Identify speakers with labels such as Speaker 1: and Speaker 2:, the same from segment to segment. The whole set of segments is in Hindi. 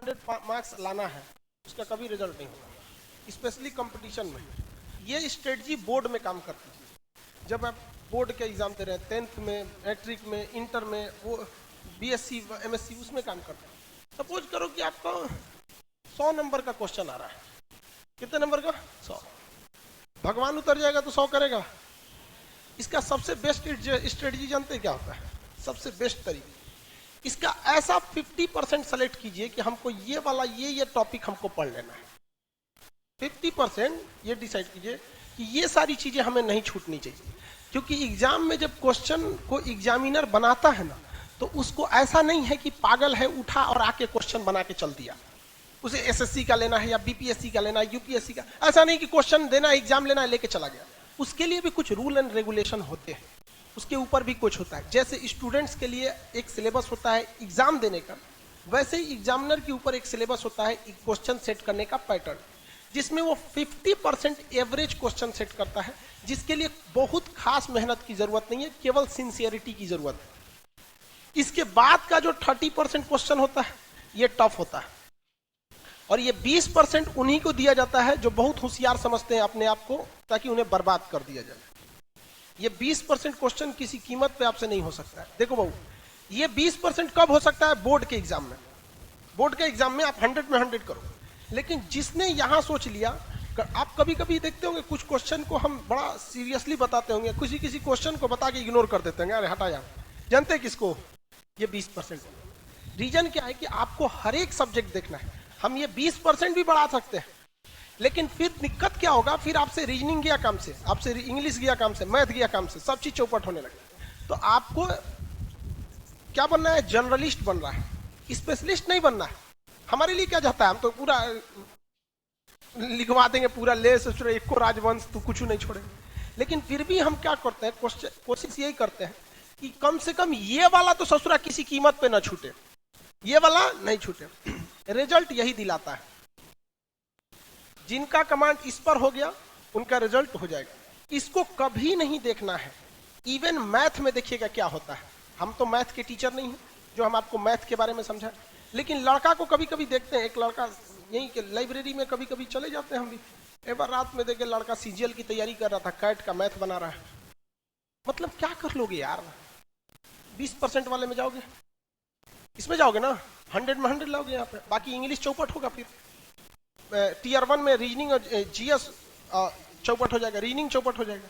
Speaker 1: 100 मार्क्स लाना है उसका कभी रिजल्ट नहीं होगा, स्पेशली कंपटीशन में। ये स्ट्रेटजी बोर्ड में काम करती है। जब आप बोर्ड के एग्जाम दे रहे हैं 10th में, मैट्रिक में, इंटर में, वो बीएससी एमएससी उसमें काम करता है। सपोज करो कि आपका 100 नंबर का क्वेश्चन आ रहा है, कितने नंबर का? 100। भगवान उतर जाएगा तो 100 करेगा। इसका सबसे बेस्ट स्ट्रेटजी जानते क्या होता है? सबसे बेस्ट तरीका इसका ऐसा 50% सेलेक्ट कीजिए कि हमको ये वाला ये टॉपिक हमको पढ़ लेना है। 50% ये डिसाइड कीजिए कि ये सारी चीजें हमें नहीं छूटनी चाहिए, क्योंकि एग्जाम में जब क्वेश्चन को एग्जामिनर बनाता है ना, तो उसको ऐसा नहीं है कि पागल है उठा और आके क्वेश्चन बना के चल दिया। उसे एसएससी का लेना है या बीपीएससी का लेना है, यूपीएससी का, ऐसा नहीं कि क्वेश्चन देना है, एग्जाम लेना है, लेके चला गया। उसके लिए भी कुछ रूल एंड रेगुलेशन होते हैं, उसके ऊपर भी कुछ होता है। जैसे स्टूडेंट्स के लिए एक सिलेबस होता है एग्जाम देने का, वैसे ही एग्जामिनर के ऊपर एक सिलेबस होता है क्वेश्चन सेट करने का पैटर्न, जिसमें वो 50% एवरेज क्वेश्चन सेट करता है, जिसके लिए बहुत खास मेहनत की जरूरत नहीं है, केवल सिंसियरिटी की जरूरत है। इसके बाद का जो 30% क्वेश्चन होता है ये टफ होता है, और ये 20% उन्हीं को दिया जाता है जो बहुत होशियार समझते हैं अपने आप को, ताकि उन्हें बर्बाद कर दिया जाए। ये 20% क्वेश्चन किसी कीमत पे आपसे नहीं हो सकता है। देखो बहू, ये 20% कब हो सकता है? बोर्ड के एग्जाम में। बोर्ड के एग्जाम में आप 100 में 100 करो, लेकिन जिसने यहां सोच लिया, आप कभी कभी देखते होंगे कुछ क्वेश्चन को हम बड़ा सीरियसली बताते होंगे, किसी क्वेश्चन को बता के इग्नोर कर देते हैं, अरे हटा यार। जानते हैं किसको? ये 20%। रीजन क्या है कि आपको हर एक सब्जेक्ट देखना है। हम ये 20% भी बढ़ा सकते हैं, लेकिन फिर दिक्कत क्या होगा? फिर आपसे रीजनिंग गया काम से, आपसे इंग्लिश गया काम से, मैथ गया काम से, सब चीज चौपट होने लगे। तो आपको क्या बनना है? जनरलिस्ट बनना है, स्पेशलिस्ट नहीं बनना है। हमारे लिए क्या चाहता है? हम तो पूरा लिखवा देंगे, पूरा ले से एक को राजवंश, तो कुछ नहीं छोड़ेंगे। लेकिन फिर भी हम क्या करते हैं? कोशिश यही करते हैं कि कम से कम ये वाला तो ससुरा किसी कीमत पे ना छूटे, ये वाला नहीं छूटे। रिजल्ट यही दिलाता है। जिनका कमांड इस पर हो गया उनका रिजल्ट हो जाएगा। इसको कभी नहीं देखना है। इवन मैथ में देखिएगा क्या होता है। हम तो मैथ के टीचर नहीं हैं जो हम आपको मैथ के बारे में समझाएं, लेकिन लड़का को कभी कभी देखते हैं। एक लड़का यहीं के लाइब्रेरी में कभी कभी चले जाते हैं हम भी, एक बार रात में देखे लड़का सीजीएल की तैयारी कर रहा था, कैट का मैथ बना रहा है। मतलब क्या कर लोगे यार? 20% वाले में जाओगे, इसमें जाओगे ना, 100 में 100 लाओगे यहाँ पे, बाकी इंग्लिश चौपट होगा। फिर टीयर 1 में रीजनिंग और जीएस चौपट हो जाएगा, रीजनिंग चौपट हो जाएगा।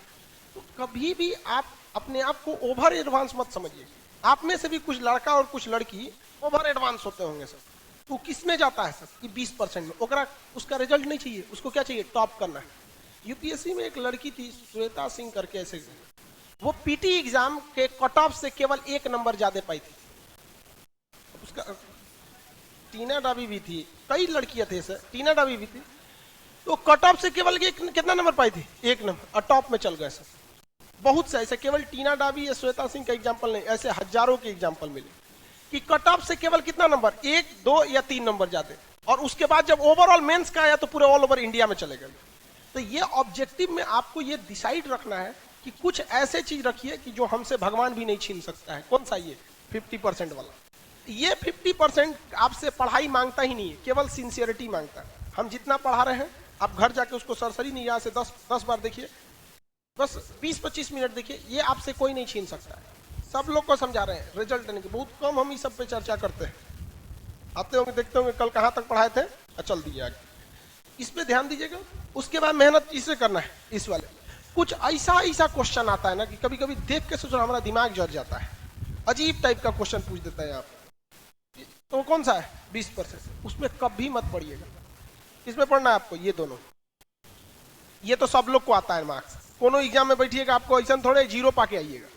Speaker 1: तो कभी भी आप अपने आप को ओवर एडवांस मत समझिए। आप में से भी कुछ लड़का और कुछ लड़की ओवर एडवांस होते होंगे सर। तो किस में जाता है सर? ये 20% में। ओकरा उसका रिजल्ट नहीं चाहिए, उसको क्या चाहिए? टॉप करना है। यूपीएससी में एक लड़की थी श्वेता सिंह करके, ऐसे वो पीटी एग्जाम के कट ऑफ से केवल 1 नंबर ज्यादा पाई थी। उसका टीना डाबी भी थी, कई लड़कियां थे सर, टीना डाबी भी थी, तो कट ऑफ से केवल कितना नंबर पाई थी? 1 नंबर, और टॉप में चल गए सर। बहुत से ऐसे, केवल टीना डाबी या श्वेता सिंह का एग्जाम्पल नहीं, ऐसे हजारों के एग्जाम्पल मिले कि कट ऑफ से केवल कितना नंबर? 1, 2 या 3 नंबर ज्यादा, और उसके बाद जब ओवरऑल मेंस का आया तो पूरे ऑल ओवर इंडिया में चले गए। तो ये ऑब्जेक्टिव में आपको ये डिसाइड रखना है कि कुछ ऐसे चीज रखिए कि जो हमसे भगवान भी नहीं छीन सकता है। कौन सा? ये 50% वाला। ये 50% आपसे पढ़ाई मांगता ही नहीं है, केवल सिंसियरिटी मांगता है। हम जितना पढ़ा रहे हैं, आप घर जाके उसको सरसरी नहीं, यहाँ से 10 बार देखिए, बस 20-25 मिनट देखिए, ये आपसे कोई नहीं छीन सकता है। सब लोग को समझा रहे हैं, रिजल्ट देने की बहुत कम हम इस सब पे चर्चा करते हैं। आते होंगे, देखते होंगे कल कहाँ तक पढ़ाए थे, चल दिए आगे। इस पे ध्यान दीजिएगा। उसके बाद मेहनत इसे करना है। इस वाले कुछ ऐसा क्वेश्चन आता है ना कि कभी कभी देख के सोचो हमारा दिमाग जल जाता है। अजीब टाइप का क्वेश्चन पूछ देता है यहाँ पे। तो कौन सा है? 20%। उसमें कभी मत पढ़िएगा। इसमें पढ़ना है आपको ये दोनों। ये तो सब लोग को आता है मार्क्स। कोनो एग्जाम में बैठिएगा, आपको ऐसा थोड़े 0 पाके आइएगा,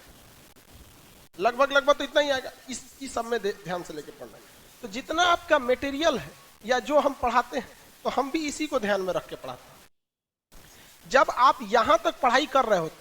Speaker 1: लगभग तो इतना ही आएगा। इस सब में ध्यान से लेके पढ़ना है। तो जितना आपका मटेरियल है या जो हम पढ़ाते हैं, तो हम भी इसी को ध्यान में रख के पढ़ाते हैं। जब आप यहां तक पढ़ाई कर रहे होते